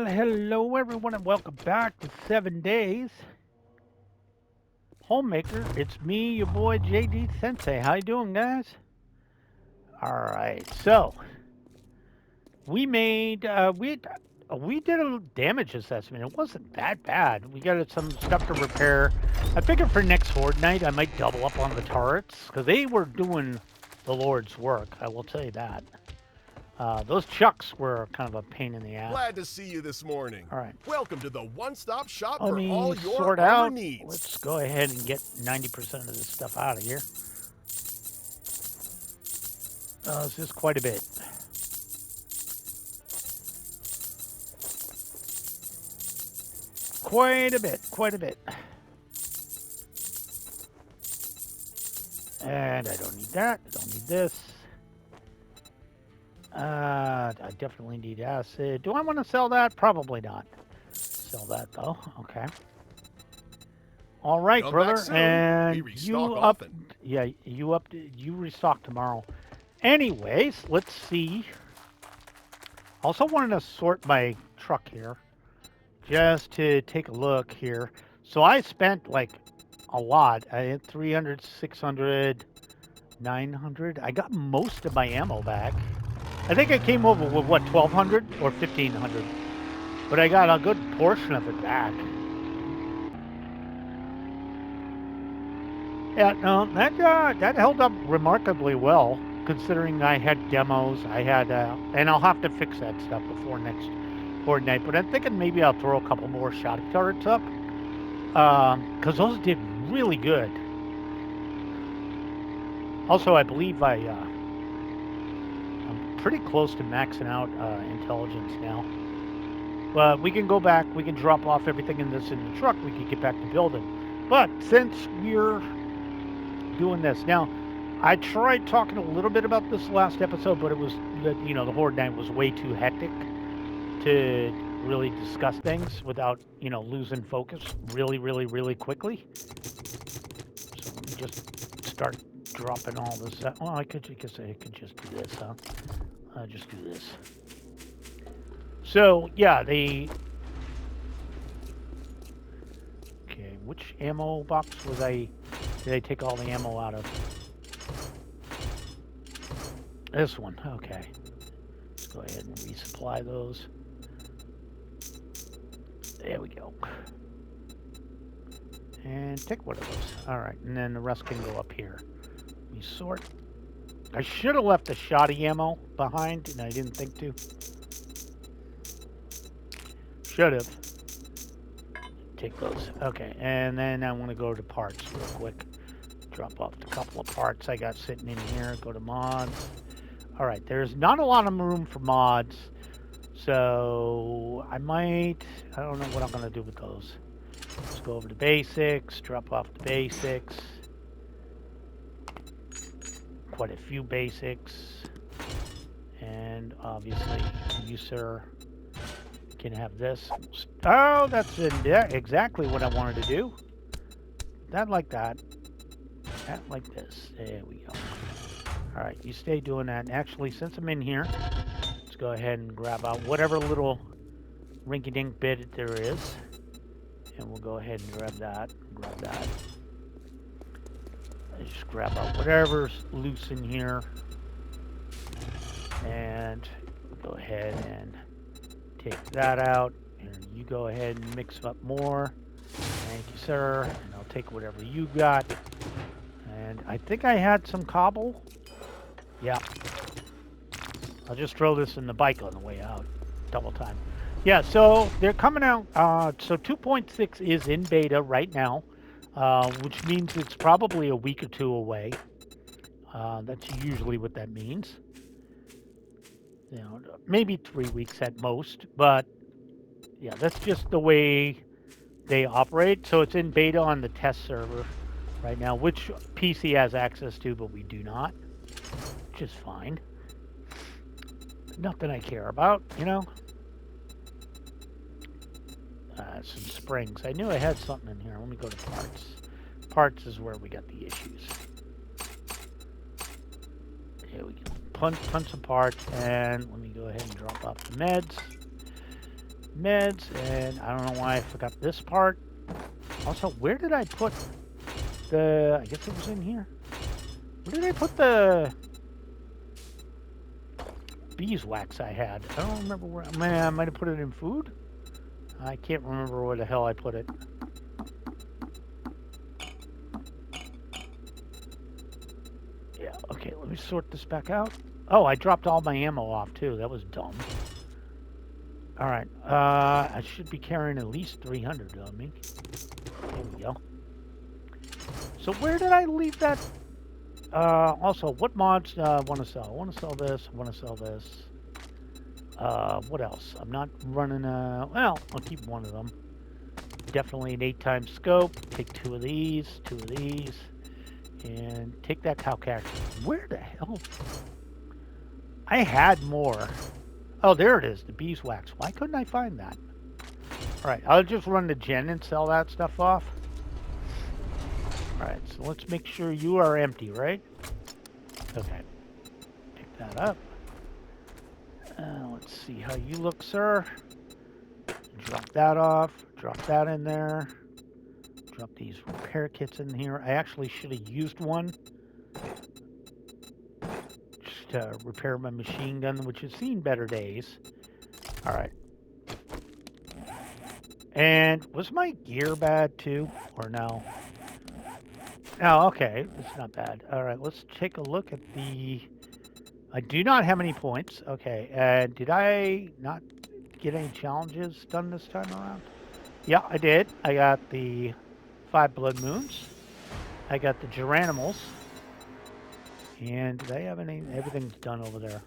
Hello, everyone, and welcome back to 7 Days Homemaker. It's me, your boy JD Sensei. How you doing, guys? All right, so we made we did a damage assessment. It wasn't that bad. We got some stuff to repair. I figured for next Horde night I might double up on the turrets because they were doing the Lord's work. I will tell you that. Those chucks were kind of a pain in the ass. Glad to see you this morning. All right. Welcome to the one-stop shop Let for me all your sort armor out. needs. Let's go ahead and get 90% of this stuff out of here. This is quite a bit. Quite a bit. Quite a bit. And I don't need that. I don't need this. I definitely need acid. Do I want to sell that? Probably not. Sell that, though. Okay. All right, Come brother. back soon. And We restock you up. often. Yeah, you restock tomorrow. Anyways, let's see. Also wanted to sort my truck here just to take a look here. So I spent like a lot. I had 300, 600, 900. I got most of my ammo back. I think I came over with what, 1200 or 1500. But I got a good portion of it back. Yeah, no, that held up remarkably well, considering I had demos. I had, and I'll have to fix that stuff before next Horde night. But I'm thinking maybe I'll throw a couple more shot turrets up, because those did really good. Also, I believe I'm pretty close to maxing out intelligence now. But we can go back. We can drop off everything in the truck. We can get back to building. But since we're doing this now, I tried talking a little bit about this last episode, but it was the Horde night was way too hectic to really discuss things without losing focus really quickly. So let me just start dropping all this. Well, I could just do this, huh? Just do this. So yeah, okay. Which ammo box was I? Did I take all the ammo out of? This one. Okay. Let's go ahead and resupply those. There we go. And take one of those. All right, and then the rest can go up here. We sort. I should have left the shoddy ammo behind, and I didn't think to. Should have. Take those. Okay, and then I want to go to parts real quick. Drop off a couple of parts I got sitting in here. Go to mods. All right, there's not a lot of room for mods, so I don't know what I'm going to do with those. Let's go over to basics, drop off the basics. Quite a few basics. And obviously, you, sir, can have this. Oh, that's exactly what I wanted to do. That like that. That like this. There we go. All right, you stay doing that. And actually, since I'm in here, let's go ahead and grab out whatever little rinky-dink bit there is. And we'll go ahead and grab that. Just grab out whatever's loose in here. And we'll go ahead and take that out. And you go ahead and mix up more. Thank you, sir. And I'll take whatever you got. And I think I had some cobble. Yeah. I'll just throw this in the bike on the way out. Double time. Yeah, so they're coming out. So 2.6 is in beta right now, which means it's probably a week or two away. That's usually what that means. Maybe 3 weeks at most. But yeah, that's just the way they operate. So it's in beta on the test server right now, which PC has access to, but we do not, which is fine. Nothing I care about, some springs. I knew I had something in here. Let me go to parts. Parts is where we got the issues. Here we go. Punch some parts, and let me go ahead and drop off the meds. meds, and I don't know why I forgot this part. Also, where did I put the... I guess it was in here. Where did I put the beeswax I had? I don't remember where... Man, I might have put it in food? I can't remember where the hell I put it. Yeah, okay, let me sort this back out. Oh, I dropped all my ammo off, too. That was dumb. Alright, I should be carrying at least 300 on me. There we go. So where did I leave that? Also, what mods do I want to sell? I want to sell this, I want to sell this. What else? I'm not running well, I'll keep one of them. Definitely an 8x scope. Take two of these, and take that cow cache. Where the hell? I had more. Oh, there it is, the beeswax. Why couldn't I find that? Alright, I'll just run the gen and sell that stuff off. Alright, so let's make sure you are empty, right? Okay. Pick that up. Let's see how you look, sir. Drop that off. Drop that in there. Drop these repair kits in here. I actually should have used one. Just to repair my machine gun, which has seen better days. Alright. And was my gear bad too? Or no? Oh, okay. It's not bad. Alright, let's take a look at the... I do not have any points. Okay, and did I not get any challenges done this time around? Yeah, I did. I got the 5 blood moons. I got the geranimals. And do they have any... Everything's done over there.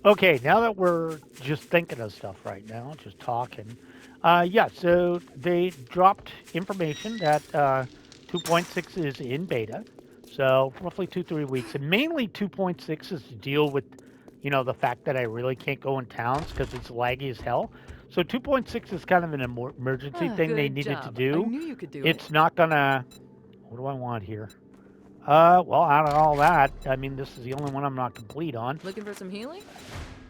Okay, now that we're just thinking of stuff right now, just talking. Yeah, so they dropped information that 2.6 is in beta. So roughly 2-3 weeks, and mainly 2.6 is to deal with, you know, the fact that I really can't go in towns because it's laggy as hell. So 2.6 is kind of an emergency thing they needed to do. I knew you could do it's not gonna... What do I want here? Well, out of all that, I mean, this is the only one I'm not complete on. Looking for some healing?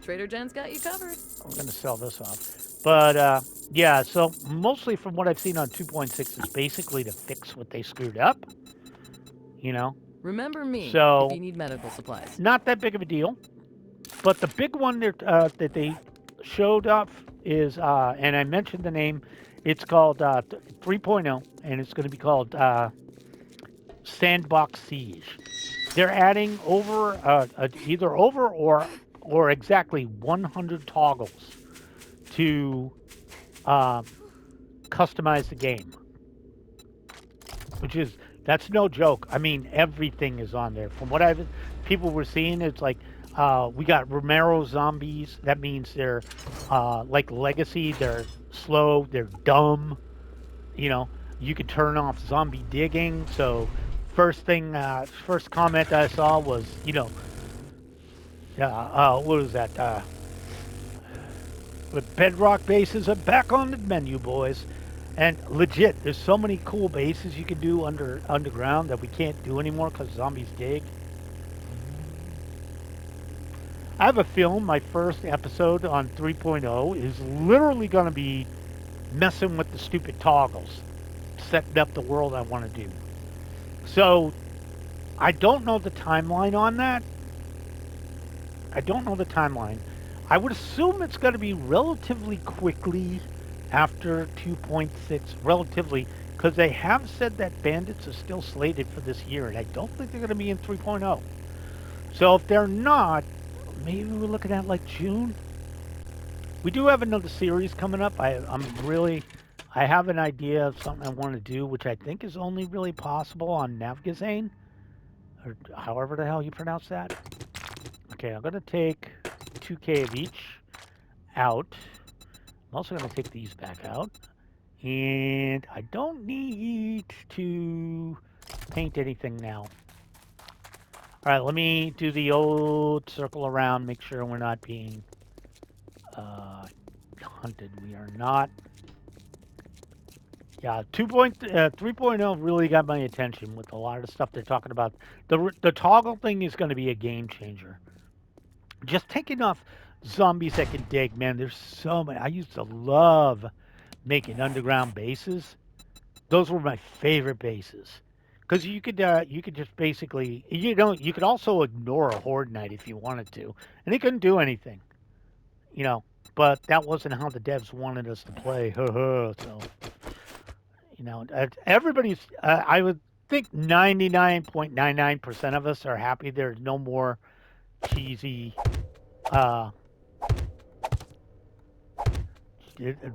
Trader Jen's got you covered. I'm gonna sell this off. But, yeah, so mostly from what I've seen on 2.6 is basically to fix what they screwed up. You know? Remember me So, if you need medical supplies. Not that big of a deal. But the big one that they showed off is, and I mentioned the name, it's called 3.0, and it's going to be called Sandbox Siege. They're adding over, either over or exactly 100 toggles to customize the game. Which is... That's no joke. I mean, everything is on there. From what people were seeing, it's like we got Romero zombies. That means they're like Legacy. They're slow. They're dumb. You know, you could turn off zombie digging. So first comment I saw was, you know, what was that? The Bedrock bases are back on the menu, boys. And legit, there's so many cool bases you can do underground that we can't do anymore because zombies dig. I have a feeling my first episode on 3.0 is literally going to be messing with the stupid toggles, setting up the world I want to do. So, I don't know the timeline on that. I don't know the timeline. I would assume it's going to be relatively quickly after 2.6, relatively, because they have said that Bandits are still slated for this year, and I don't think they're going to be in 3.0. So if they're not, maybe we're looking at like June. We do have another series coming up. I have an idea of something I want to do, which I think is only really possible on Navgazane, or however the hell you pronounce that. Okay, I'm going to take 2K of each out. I'm also going to take these back out. And I don't need to paint anything now. All right, let me do the old circle around, make sure we're not being hunted. We are not. Yeah, 3.0 really got my attention with a lot of the stuff they're talking about. The toggle thing is going to be a game changer. Just taking off zombies that can dig. Man, there's so many. I used to love making underground bases. Those were my favorite bases. Because you could just basically you could also ignore a horde knight if you wanted to, and they couldn't do anything, you know. But that wasn't how the devs wanted us to play. So everybody's. I would think 99.99% of us are happy there's no more cheesy. Uh,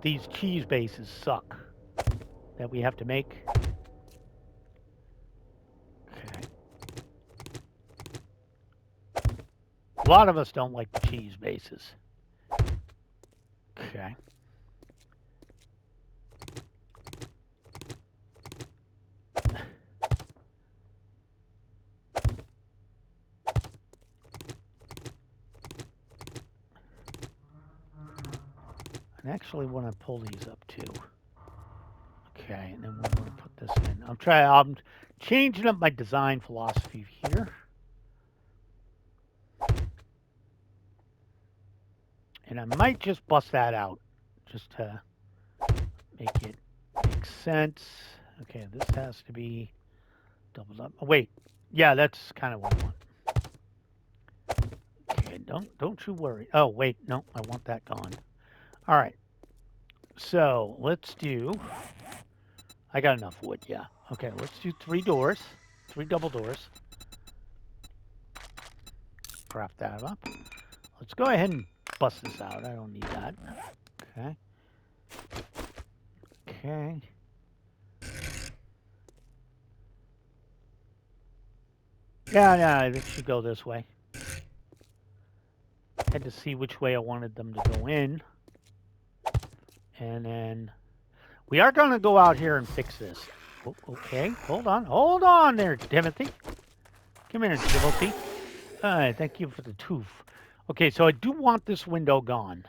these cheese bases suck that we have to make. Okay. A lot of us don't like the cheese bases. Okay. I actually want to pull these up too. Okay, and then we're going to put this in. I'm changing up my design philosophy here. And I might just bust that out just to make it make sense. Okay, this has to be doubled up. Oh, wait. Yeah, that's kind of what I want. Okay, don't you worry. Oh, wait. No, I want that gone. All right. So, let's do... I got enough wood, yeah. Okay, let's do 3 doors. 3 double doors. Craft that up. Let's go ahead and bust this out. I don't need that. Okay. Okay. Yeah, it should go this way. Had to see which way I wanted them to go in. And then we are going to go out here and fix this. Oh, okay, hold on there, Timothy. Come here, Timothy. All right, thank you for the tooth. Okay, so I do want this window gone.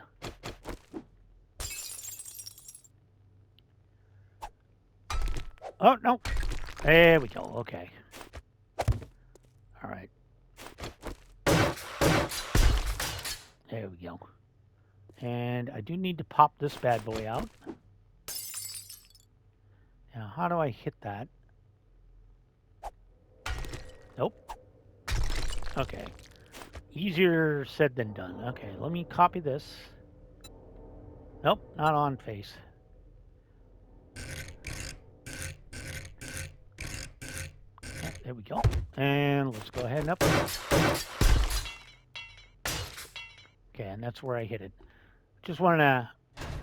Oh, no. There we go. Okay. All right. There we go. And I do need to pop this bad boy out. Now, how do I hit that? Nope. Okay. Easier said than done. Okay, let me copy this. Nope, not on face. Okay, there we go. And let's go ahead and up. Okay, and that's where I hit it. Just wanted to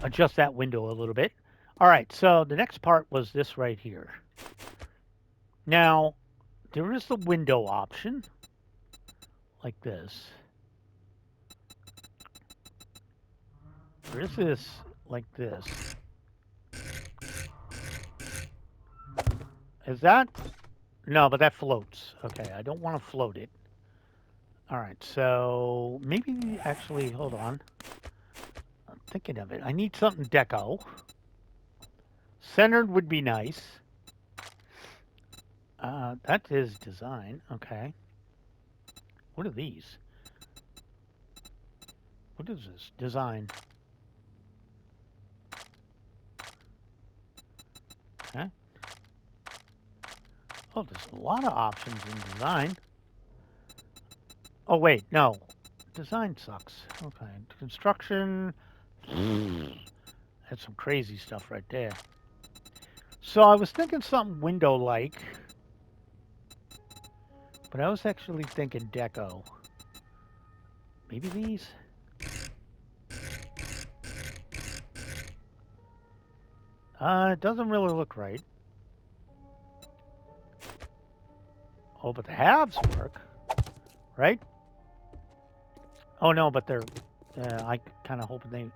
adjust that window a little bit. All right, so the next part was this right here. Now, there is the window option, like this. There is this, like this. Is that? No, but that floats. Okay, I don't want to float it. All right, so maybe actually, hold on. I'm thinking of it. I need something deco. Centered would be nice. That is design. Okay. What are these? What is this? Design. Okay. Oh, there's a lot of options in design. Oh, wait, no. Design sucks. Okay. Construction. That's some crazy stuff right there. So I was thinking something window-like. But I was actually thinking deco. Maybe these? It doesn't really look right. Oh, but the halves work, right? Oh no, but they're. I kind of hoping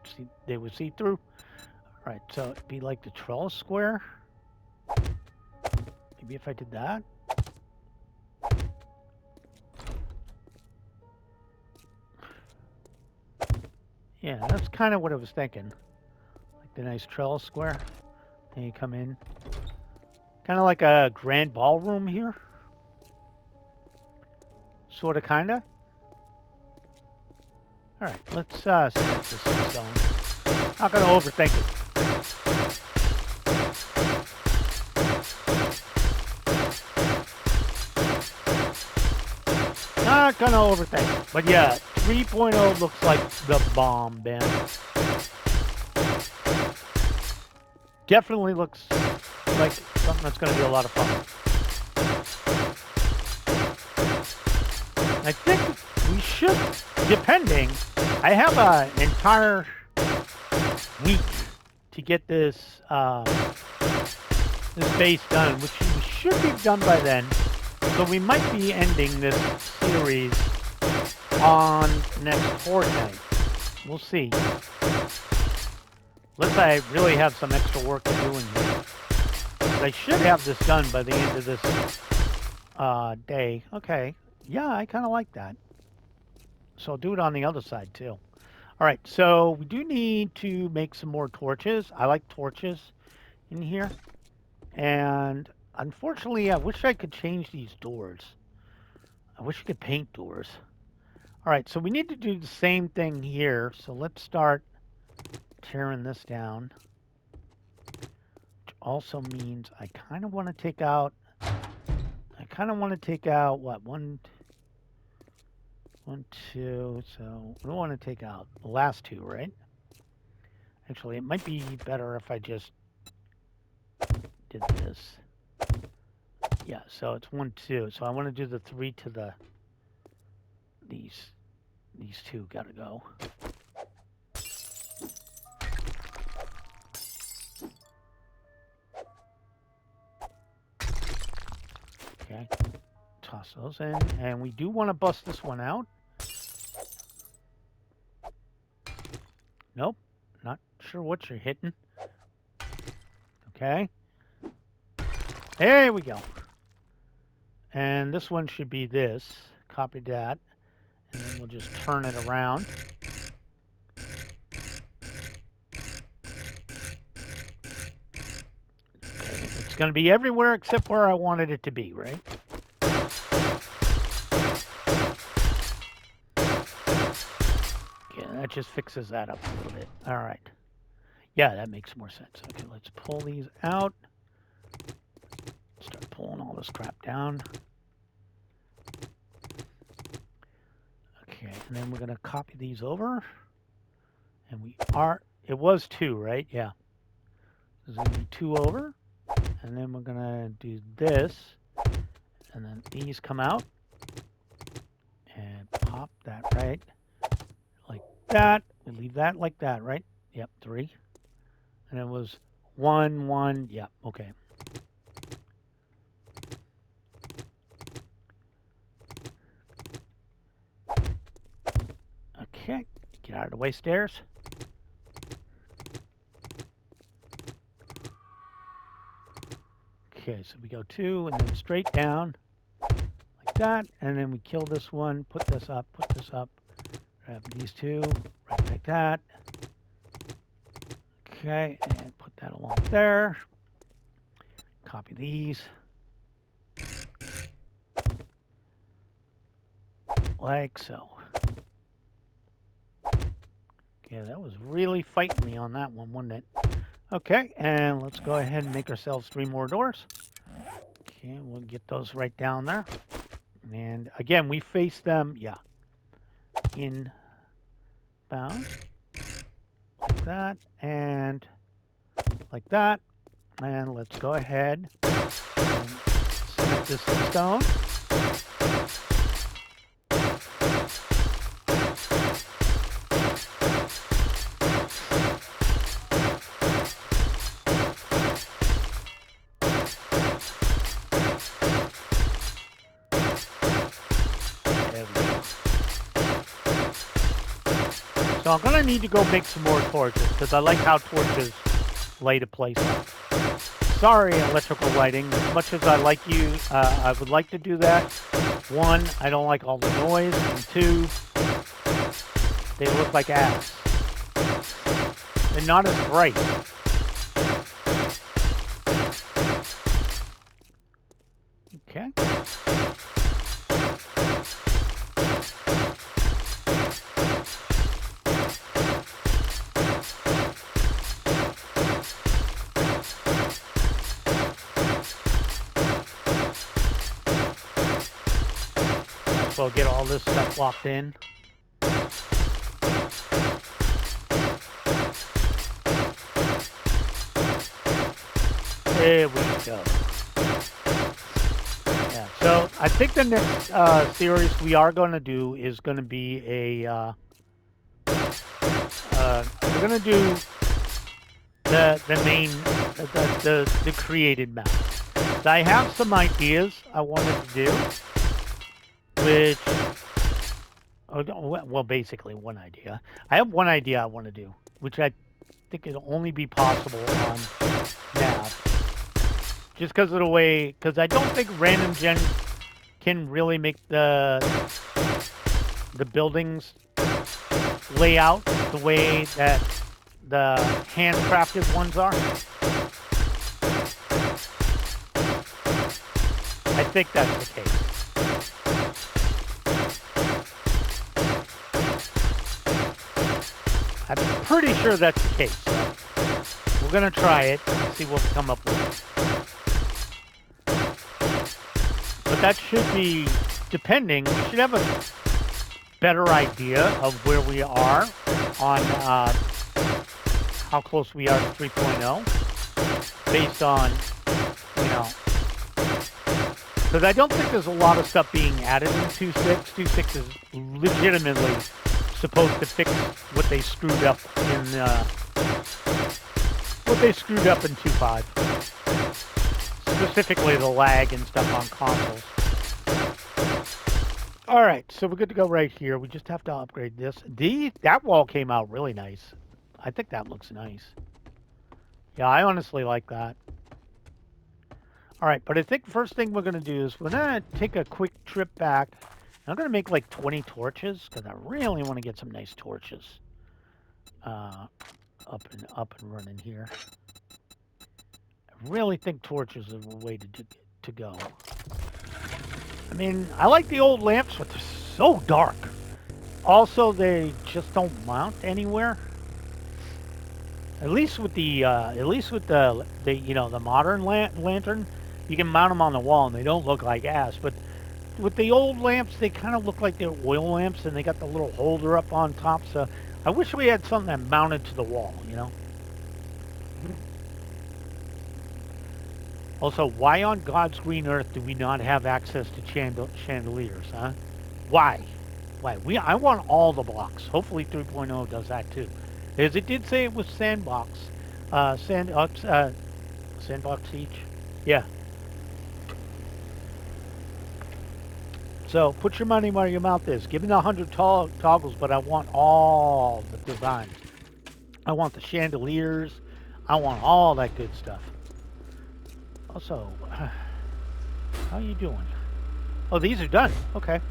they would see through. All right, so it'd be like the trellis square. Maybe if I did that. Yeah, that's kind of what I was thinking. Like the nice trellis square. Then you come in. Kind of like a grand ballroom here. Sort of, kind of. All right, let's cement this stone. Not gonna overthink it. Not gonna overthink it. But yeah, 3.0 looks like the bomb, Ben. Definitely looks like something that's gonna be a lot of fun. I think we should, depending, I have an entire week to get this this base done, which we should be done by then. So we might be ending this series on next fortnight. We'll see. Unless I really have some extra work to do in here. I should have this done by the end of this day. Okay. Yeah, I kind of like that. So I'll do it on the other side too. All right, so we do need to make some more torches. I like torches in here. And unfortunately, I wish I could change these doors. I wish I could paint doors. All right, so we need to do the same thing here. So let's start tearing this down. Which also means I kind of want to take out... what? One, two. So we don't want to take out the last two, right? Actually, it might be better if I just did this. Yeah, so it's 1, 2. So I want to do the 3 to the... These two gotta go. Okay. Toss those in. And we do want to bust this one out. Nope. Not sure what you're hitting. Okay. There we go. And this one should be this. Copy that. And then we'll just turn it around. Okay. It's going to be everywhere except where I wanted it to be, right? Okay, that just fixes that up a little bit. All right. Yeah, that makes more sense. Okay, let's pull these out. Start pulling all this crap down. Okay, and then we're going to copy these over. And we are, it was 2, right? Yeah. There's going to be 2 over. And then we're going to do this. And then these come out. And pop that right like that. We leave that like that, right? Yep, 3. And it was 1, 1. Yep, okay. Okay, get out of the way, stairs. Okay, so we go 2 and then straight down like that, and then we kill this one, put this up, grab these 2, right like that. Okay, and put that along there. Copy these. Like so. Okay, that was really fighting me on that one, wasn't it? Okay, and let's go ahead and make ourselves 3 more doors. Okay, we'll get those right down there. And again, we face them, yeah, inbound. Like that, and like that. And let's go ahead and cement this in stone. So I'm going to need to go make some more torches, because I like how torches light a place up. Sorry, electrical lighting. As much as I like you, I would like to do that. 1, I don't like all the noise. And 2, they look like ass. They're not as bright. Okay. So I'll get all this stuff locked in. There we go. Yeah, so I think the next series we are going to do is going to be a... we're going to do the main, the created map. So I have some ideas I wanted to do, which... well, basically one idea. I have one idea I want to do, which I think it'll only be possible on nav. Just because of the way, because I don't think random gen can really make the buildings lay out the way that the handcrafted ones are. I think that's the case. I'm pretty sure that's the case. So we're gonna try it and see what we come up with. But that should be, depending, we should have a better idea of where we are on how close we are to 3.0 based on, you know, because I don't think there's a lot of stuff being added in 2.6. 2.6 is legitimately supposed to fix what they screwed up in 2.5. Specifically the lag and stuff on consoles. Alright, so we're good to go right here. We just have to upgrade this. That wall came out really nice. I think that looks nice. Yeah, I honestly like that. Alright, but I think the first thing we're going to do is we're going to take a quick trip back. I'm going to make like 20 torches because I really want to get some nice torches up and running here. I really think torches are the way to go. I mean, I like the old lamps, but they're so dark. Also, they just don't mount anywhere. At least with the you know, the modern lantern, you can mount them on the wall and they don't look like ass. But with the old lamps, they kind of look like they're oil lamps and they got the little holder up on top. So I wish we had something that mounted to the wall, you know. Also, why on God's green earth do we not have access to chandeliers, huh? Why? Why? I want all the blocks. Hopefully 3.0 does that too. As it did say it was sandbox. Sandbox each. Yeah. So, put your money where your mouth is. Give me the 100 toggles, but I want all the designs. I want the chandeliers. I want all that good stuff. Also, how you doing? Oh, these are done. Okay.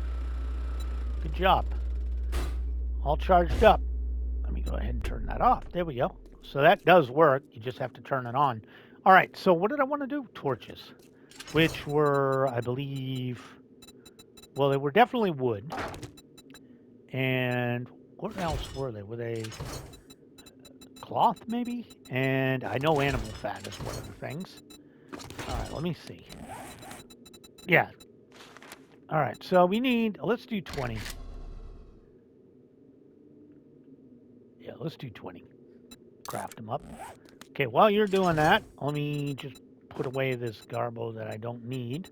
Good job. All charged up. Let me go ahead and turn that off. There we go. So that does work. You just have to turn it on. All right. So what did I want to do? Torches, which were, I believe, well, they were definitely wood. And what else were they? Were they cloth, maybe? And I know animal fat is one of the things. All right, let me see. Yeah. All right, so we need, let's do 20. Yeah, let's do 20. Craft them up. Okay, while you're doing that, let me just put away this garbo that I don't need.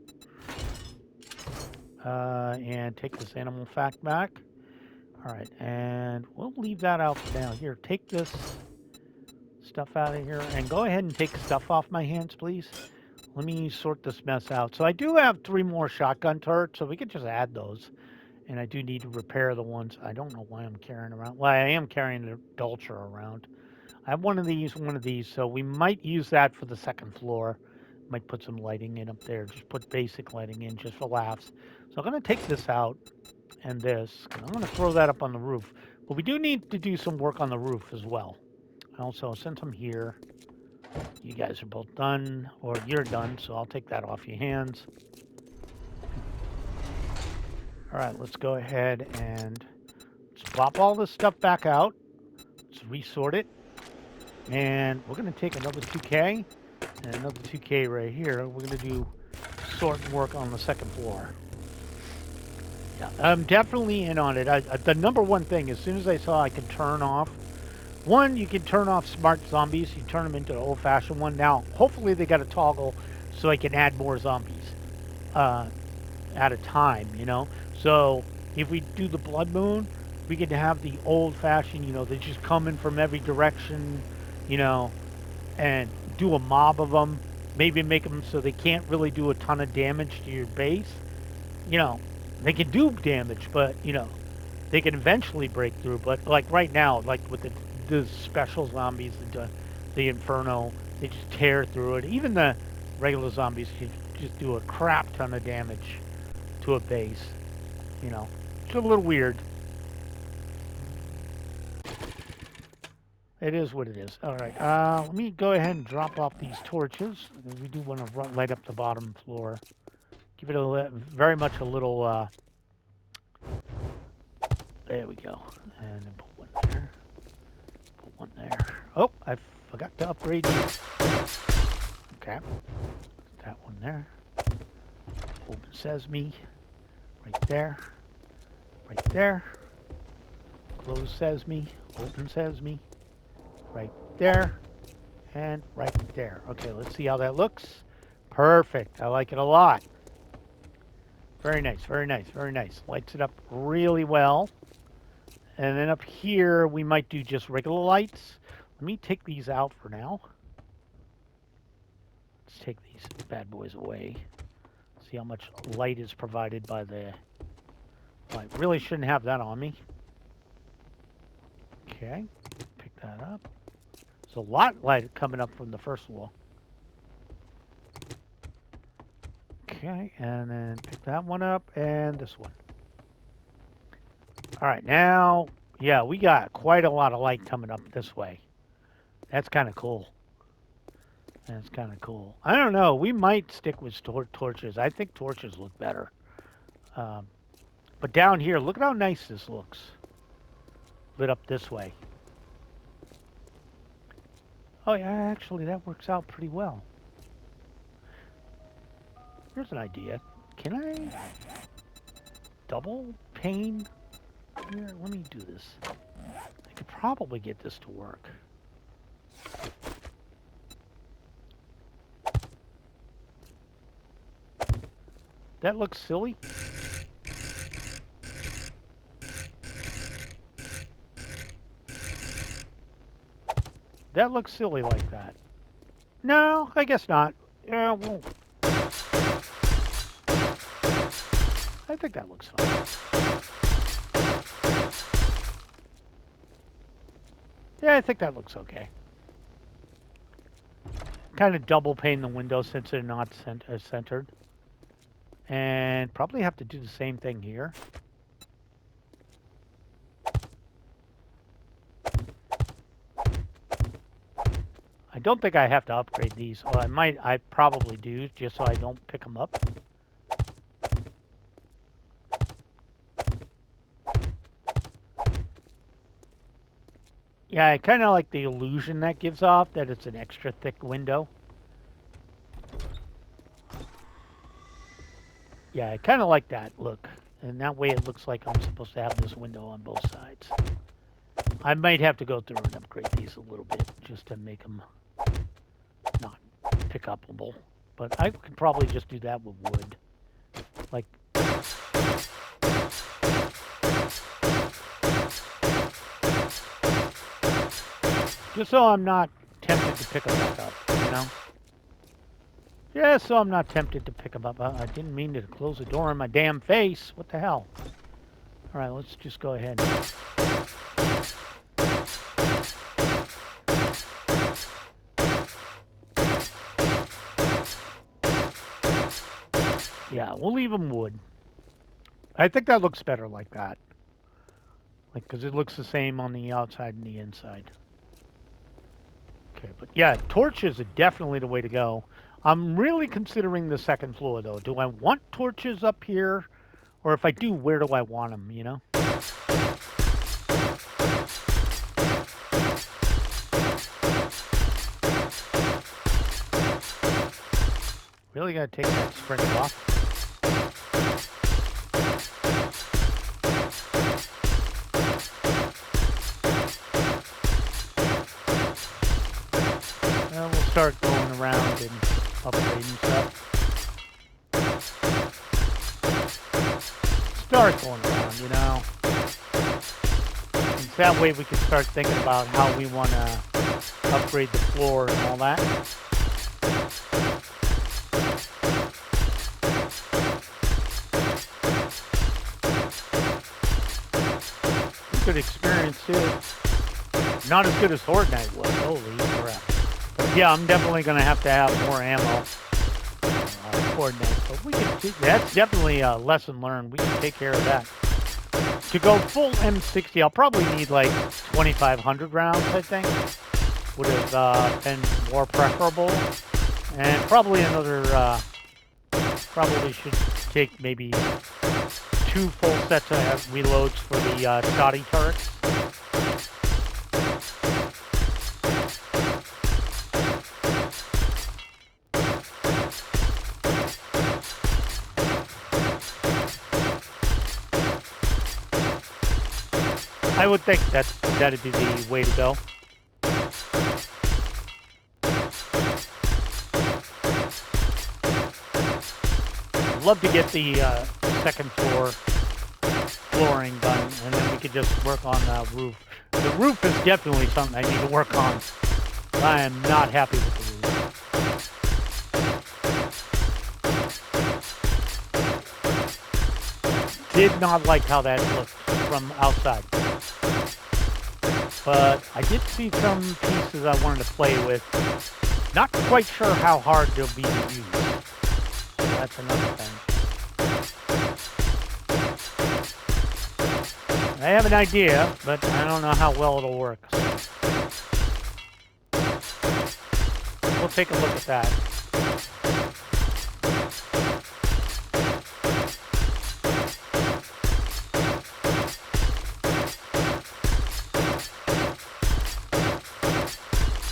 And take this animal fat back. All right, and we'll leave that out for now. Here, take this stuff out of here and go ahead and take stuff off my hands, please. Let me sort this mess out. So I do have 3 more shotgun turrets, so we could just add those. And I do need to repair the ones. I don't know why I'm carrying around. Well, I am carrying the Dulcer around. I have one of these, so we might use that for the second floor. Might put some lighting in up there. Just put basic lighting in just for laughs. So I'm going to take this out and this. I'm going to throw that up on the roof. But we do need to do some work on the roof as well. Also, since I'm here, you guys are both done, or you're done, so I'll take that off your hands. All right, let's go ahead and let's pop all this stuff back out. Let's resort it. And we're going to take another 2K and another 2K right here. We're going to do sort work on the second floor. I'm definitely in on it. The number one thing, as soon as I saw I could turn off, one, you can turn off smart zombies. You turn them into the old-fashioned one. Now, hopefully they got a toggle so I can add more zombies at a time, you know? So if we do the Blood Moon, we can have the old-fashioned, you know, they just come in from every direction, you know, and do a mob of them. Maybe make them so they can't really do a ton of damage to your base. You know, they can do damage, but, you know, they can eventually break through. But, like, right now, like, with the special zombies, the Inferno, they just tear through it. Even the regular zombies can just do a crap ton of damage to a base. You know, it's a little weird. It is what it is. All right, let me go ahead and drop off these torches. We do want to light up the bottom floor. Give it very much a little, there we go. And then put one there. Put one there. Oh, I forgot to upgrade these. Okay. That one there. Open Sesame. Right there. Right there. Close Sesame. Open Sesame. Right there. And right there. Okay, let's see how that looks. Perfect. I like it a lot. Very nice, very nice, very nice. Lights it up really well. And then up here, we might do just regular lights. Let me take these out for now. Let's take these bad boys away. See how much light is provided by the... Well, I really shouldn't have that on me. Okay, pick that up. There's a lot of light coming up from the first wall. Okay, and then pick that one up, and this one. All right, now, yeah, we got quite a lot of light coming up this way. That's kind of cool. That's kind of cool. I don't know, we might stick with torches. I think torches look better. But down here, look at how nice this looks. Lit up this way. Oh, yeah, actually, that works out pretty well. Here's an idea. Can I double pane? Here, let me do this. I could probably get this to work. That looks silly. That looks silly like that. No, I guess not. Yeah, well, I think that looks fine. Yeah, I think that looks okay. Kind of double pane the windows since they're not centered. And probably have to do the same thing here. I don't think I have to upgrade these. Well, I probably do, just so I don't pick them up. Yeah, I kind of like the illusion that gives off, that it's an extra thick window. Yeah, I kind of like that look. And that way it looks like I'm supposed to have this window on both sides. I might have to go through and upgrade these a little bit, just to make them not pick-upable. But I could probably just do that with wood. Like... just so I'm not tempted to pick them back up, you know? Yeah, so I'm not tempted to pick them up. I didn't mean to close the door in my damn face. What the hell? All right, let's just go ahead. Yeah, we'll leave them wood. I think that looks better like that. Like, because it looks the same on the outside and the inside. Okay, but yeah, torches are definitely the way to go. I'm really considering the second floor, though. Do I want torches up here? Or if I do, where do I want them, you know? Really gotta take that spring off. We'll start going around and upgrading stuff. Start going around, you know. And that way we can start thinking about how we want to upgrade the floor and all that. Good experience too. Not as good as Horde Night was. Holy crap. But yeah, I'm definitely going to have more ammo. Horde Night. But we can. That's definitely a lesson learned. We can take care of that. To go full M60, I'll probably need like 2,500 rounds, I think. Would have been more preferable. And probably another, probably should take maybe 2 full sets of reloads for the shoddy turrets. I would think that'd be the way to go. I'd love to get the second floor flooring done, and then we could just work on the roof. The roof is definitely something I need to work on. I am not happy with the roof. Did not like how that looked from outside. But I did see some pieces I wanted to play with. Not quite sure how hard they'll be to use. So that's another thing. I have an idea, but I don't know how well it'll work. We'll take a look at that.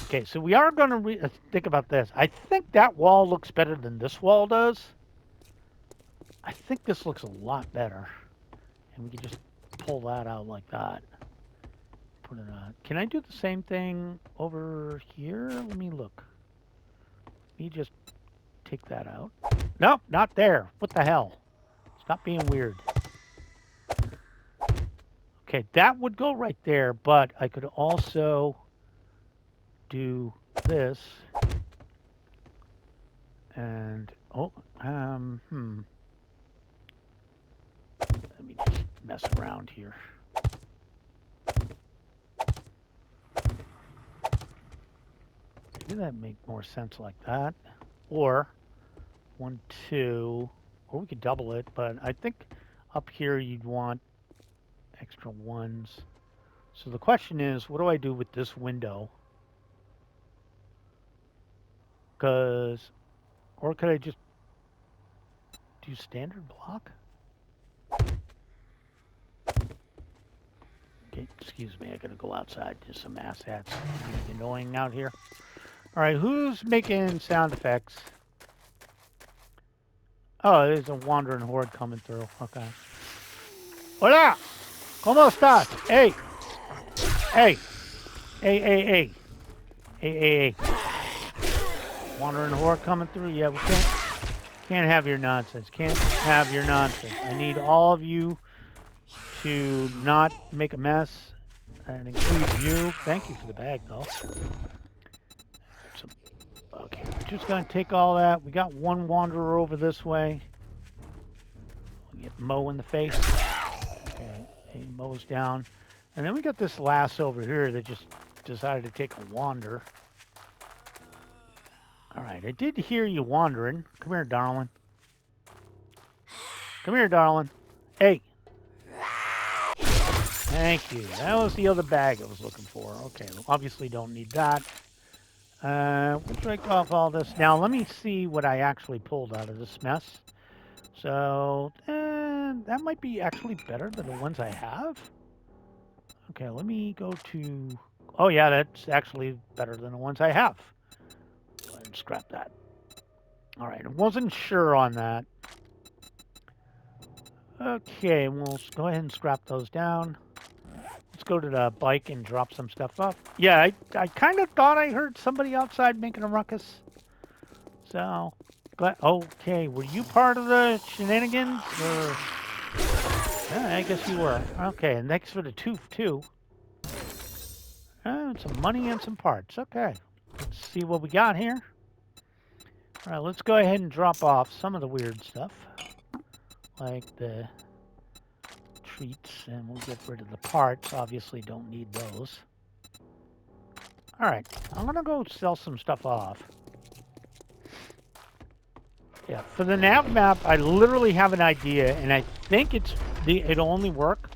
Okay, so we are going to think about this. I think that wall looks better than this wall does. I think this looks a lot better. And we can just pull that out like that. Put it on. Can I do the same thing over here? Let me look. Let me just take that out. Nope, not there. What the hell? Stop being weird. Okay, that would go right there, but I could also do this. And, let me just mess around here. Maybe that make more sense like that. Or 1, 2, or we could double it, but I think up here you'd want extra ones. So the question is, what do I do with this window? Or could I just do standard block? Okay, excuse me, I gotta go outside. Just some asshats. It's annoying out here. All right, who's making sound effects? Oh, there's a wandering horde coming through. Okay. Hola! ¿Cómo estás? Hey! Hey! Hey! Wandering horde coming through. Yeah, we can't have your nonsense. Can't have your nonsense. I need all of you to not make a mess, and include you. Thank you for the bag, though. Okay, we're just gonna take all that. We got one wanderer over this way. We'll get Mo in the face. Okay, hey, Mo's down. And then we got this lass over here that just decided to take a wander. All right, I did hear you wandering. Come here, darling. Come here, darling. Hey. Thank you. That was the other bag I was looking for. Okay, obviously don't need that. We'll break off all this. Now, let me see what I actually pulled out of this mess. So, that might be actually better than the ones I have. Okay, let me go to... Oh, yeah, that's actually better than the ones I have. Go ahead and scrap that. All right, I wasn't sure on that. Okay, we'll go ahead and scrap those down. let's go to the bike and drop some stuff off. Yeah, I kind of thought I heard somebody outside making a ruckus. So, okay, were you part of the shenanigans? Or... Yeah, I guess you were. Okay, and thanks for the tooth, too. Some money and some parts. Okay, let's see what we got here. All right, let's go ahead and drop off some of the weird stuff. Like the treats, and we'll get rid of the parts. Obviously don't need those. All right, I'm gonna go sell some stuff off. Yeah, for the nav map, I literally have an idea, and I think it'll only work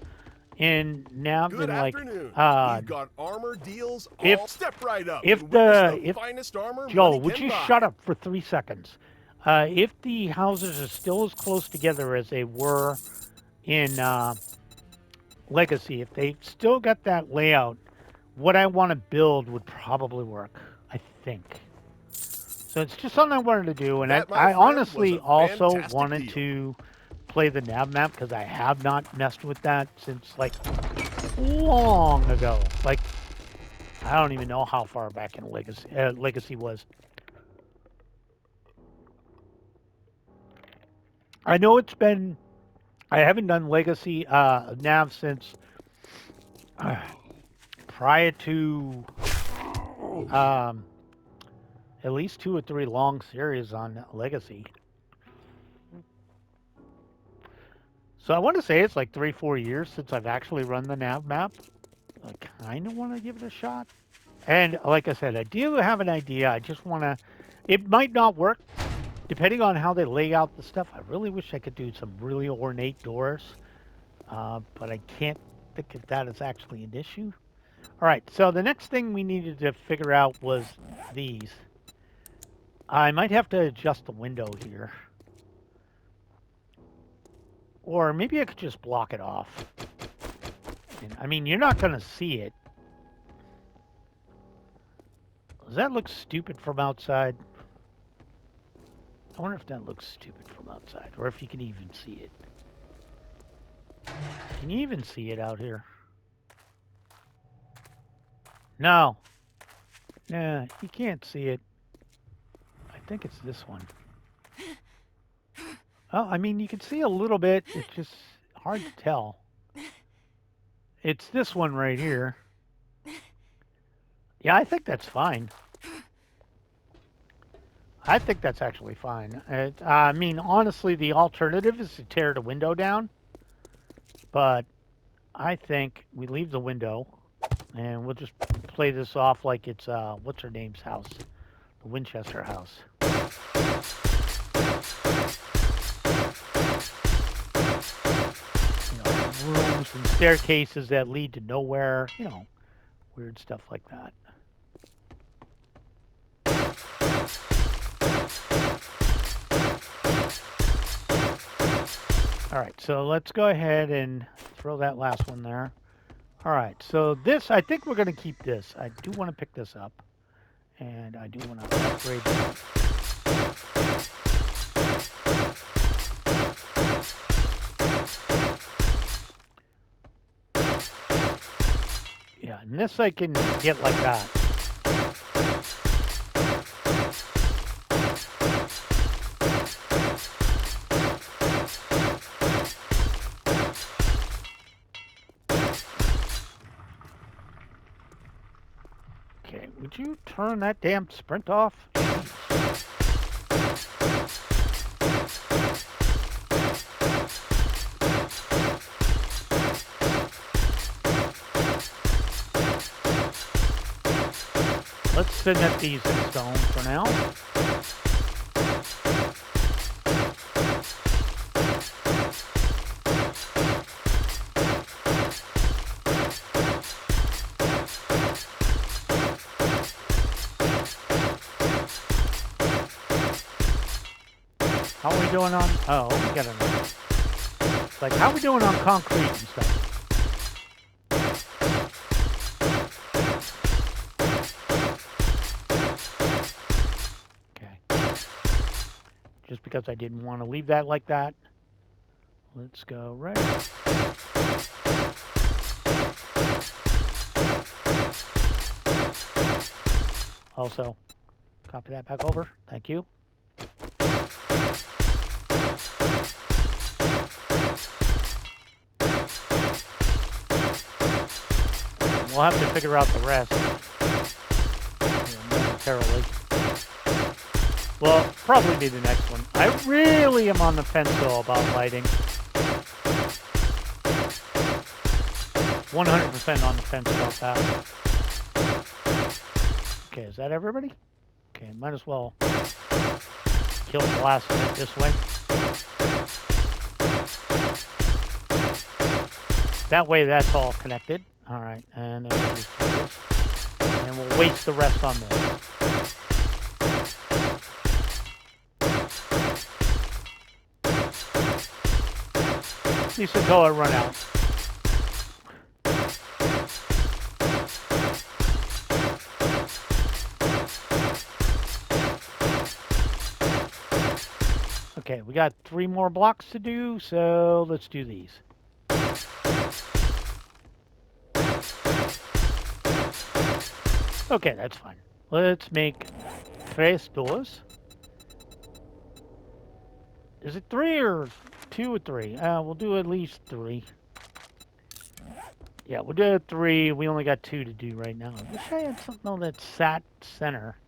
in nav Good in like afternoon. We've got armor deals. Step right up. And witness the finest armor Joel, money would can you buy. shut up for 3 seconds? If the houses are still as close together as they were in Legacy, if they still got that layout, what I want to build would probably work, I think. So it's just something I wanted to do, and I honestly also wanted to play the nav map because I have not messed with that since like long ago. Like I don't even know how far back in Legacy was. I know it's been. I haven't done Legacy nav since prior to at least 2 or 3 long series on Legacy. So I want to say it's like 3-4 years since I've actually run the nav map. I kind of want to give it a shot. And like I said, I do have an idea. I just want to... It might not work, depending on how they lay out the stuff. I really wish I could do some really ornate doors. But I can't think if that is actually an issue. All right, so the next thing we needed to figure out was these. I might have to adjust the window here. Or maybe I could just block it off. And, I mean, you're not going to see it. Does that look stupid from outside? I wonder if that looks stupid from outside, or if you can even see it. Can you even see it out here? No. Yeah, you can't see it. I think it's this one. Oh, I mean, you can see a little bit. It's just hard to tell. It's this one right here. Yeah, I think that's fine. I think that's actually fine. I mean, honestly, the alternative is to tear the window down. But I think we leave the window, and we'll just play this off like it's, what's her name's house? The Winchester house. You know, rooms and staircases that lead to nowhere, you know, weird stuff like that. All right, so let's go ahead and throw that last one there. All right, so this, I think we're going to keep this. I do want to pick this up, and I do want to upgrade that. Yeah, and this I can get like that. Okay, would you turn that damn sprint off? Let's cement these in stone for now. How are we doing on... Oh, we got enough. It's like, how are we doing on concrete and stuff? Just because I didn't want to leave that like that. Let's go right. Also, copy that back over. Thank you. We'll have to figure out the rest momentarily. Well, probably be the next one. I really am on the fence though about lighting. 100% on the fence about that. Okay, is that everybody? Okay, might as well kill the last of it this way. That way that's all connected. All right, and then we'll just do this. And we'll waste the rest on this. At least until I run out. Okay, we got 3 more blocks to do, so let's do these. Okay, that's fine. Let's make 3 doors. Is it 3 or 2 or 3? We'll do at least 3. Yeah, we'll do 3. We only got 2 to do right now. I wish I had something that sat center.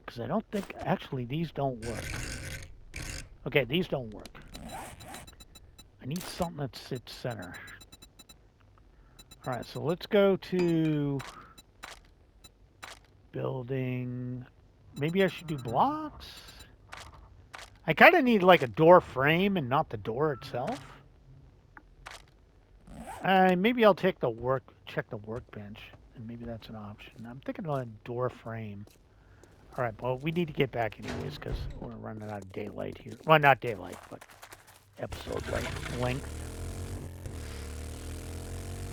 Because I don't think... Actually, these don't work. Okay, these don't work. I need something that sits center. Alright, so let's go to... building... Maybe I should do blocks? I kind of need like a door frame and not the door itself. Maybe I'll check the workbench, and maybe that's an option. I'm thinking of a door frame. All right, well, we need to get back anyways because we're running out of daylight here. Well, not daylight, but episode length.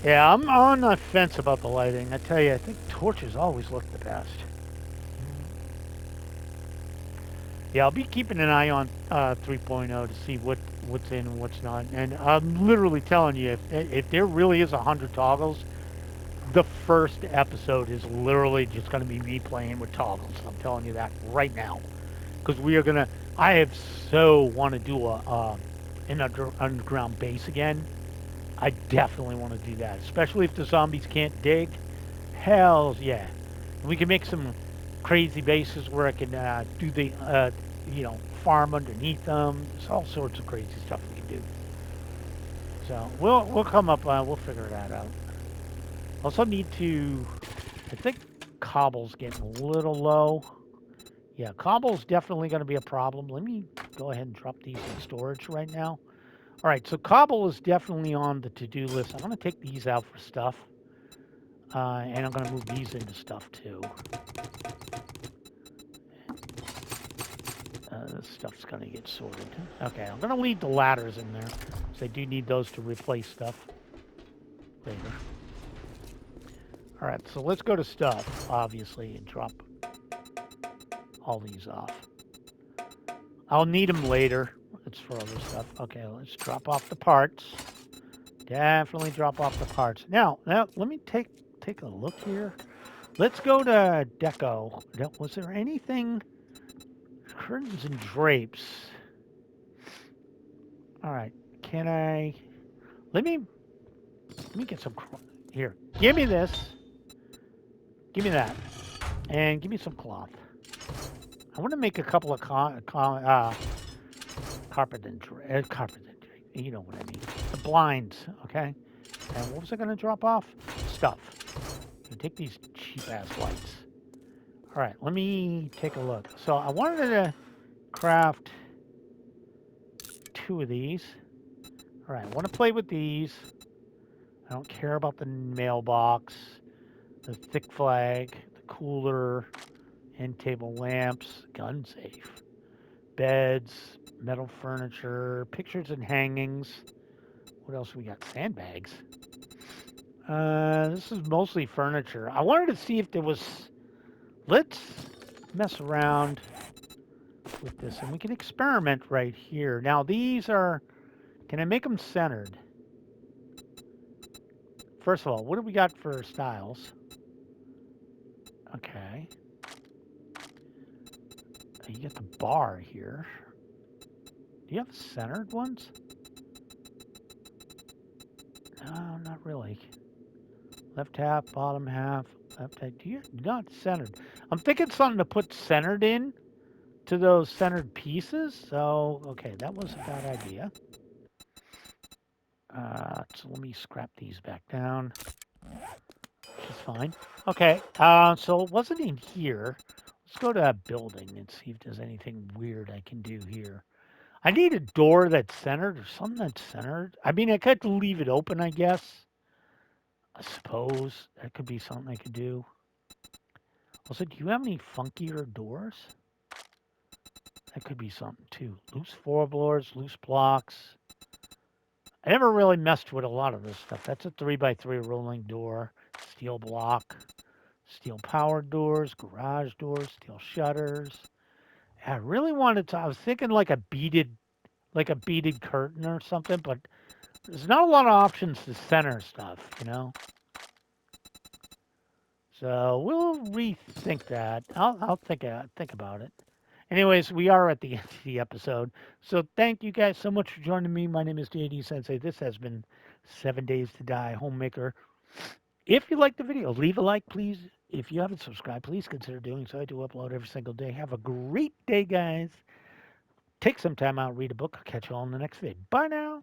Yeah, I'm on the fence about the lighting. I tell you, I think torches always look the best. Yeah, I'll be keeping an eye on 3.0 to see what's in and what's not. And I'm literally telling you, if there really is 100 toggles, the first episode is literally just going to be me playing with toggles. I'm telling you that right now. Because we are going to... I have so want to do an underground base again. I definitely want to do that. Especially if the zombies can't dig. Hells yeah. We can make some crazy bases where I can do the, farm underneath them. There's all sorts of crazy stuff we can do. So we'll come up, we'll figure that out. Also need to, I think cobble's getting a little low. Yeah, cobble's definitely going to be a problem. Let me go ahead and drop these in storage right now. All right, so cobble is definitely on the to-do list. I'm going to take these out for stuff. And I'm going to move these into stuff too. This stuff's going to get sorted. Okay, I'm going to leave the ladders in there. Because I do need those to replace stuff later. All right, so let's go to stuff, obviously, and drop all these off. I'll need them later. It's for other stuff. Okay, let's drop off the parts. Definitely drop off the parts. Now let me take a look here. Let's go to deco. Was there anything? Curtains and drapes. All right. Can I? Let me get some. Here. Give me this. Give me that. And give me some cloth. I want to make a couple of carpet and you know what I mean. The blinds, okay? And what was I going to drop off? Stuff. Take these cheap-ass lights. All right, let me take a look. So I wanted to craft 2 of these. All right, I want to play with these. I don't care about the mailbox, the thick flag, the cooler, end table lamps, gun safe, beds, metal furniture, pictures and hangings. What else we got? Sandbags. This is mostly furniture. I wanted to see if there was... Let's mess around with this. And we can experiment right here. Now, these are... Can I make them centered? First of all, what do we got for styles? Okay. You get the bar here. Do you have centered ones? No, not really. Left half, bottom half, left half. Do you not centered? I'm thinking something to put centered in to those centered pieces. So, okay, that was a bad idea. So let me scrap these back down. Which is fine. Okay, so it wasn't in here. Let's go to a building and see if there's anything weird I can do here. I need a door that's centered or something that's centered. I mean, I could leave it open, I guess. I suppose that could be something I could do. Also, do you have any funkier doors? That could be something too. Loose floorboards, loose blocks. I never really messed with a lot of this stuff. That's a 3x3 rolling door, steel block, steel powered doors, garage doors, steel shutters. I really wanted to. I was thinking like a beaded curtain or something, but there's not a lot of options to center stuff, you know. So we'll rethink that. I'll think about it. Anyways, we are at the end of the episode. So thank you guys so much for joining me. My name is JD Sensei. This has been 7 Days to Die Homemaker. If you liked the video, leave a like, please. If you haven't subscribed, please consider doing so. I do upload every single day. Have a great day, guys. Take some time out, read a book. I'll catch you all in the next vid. Bye now.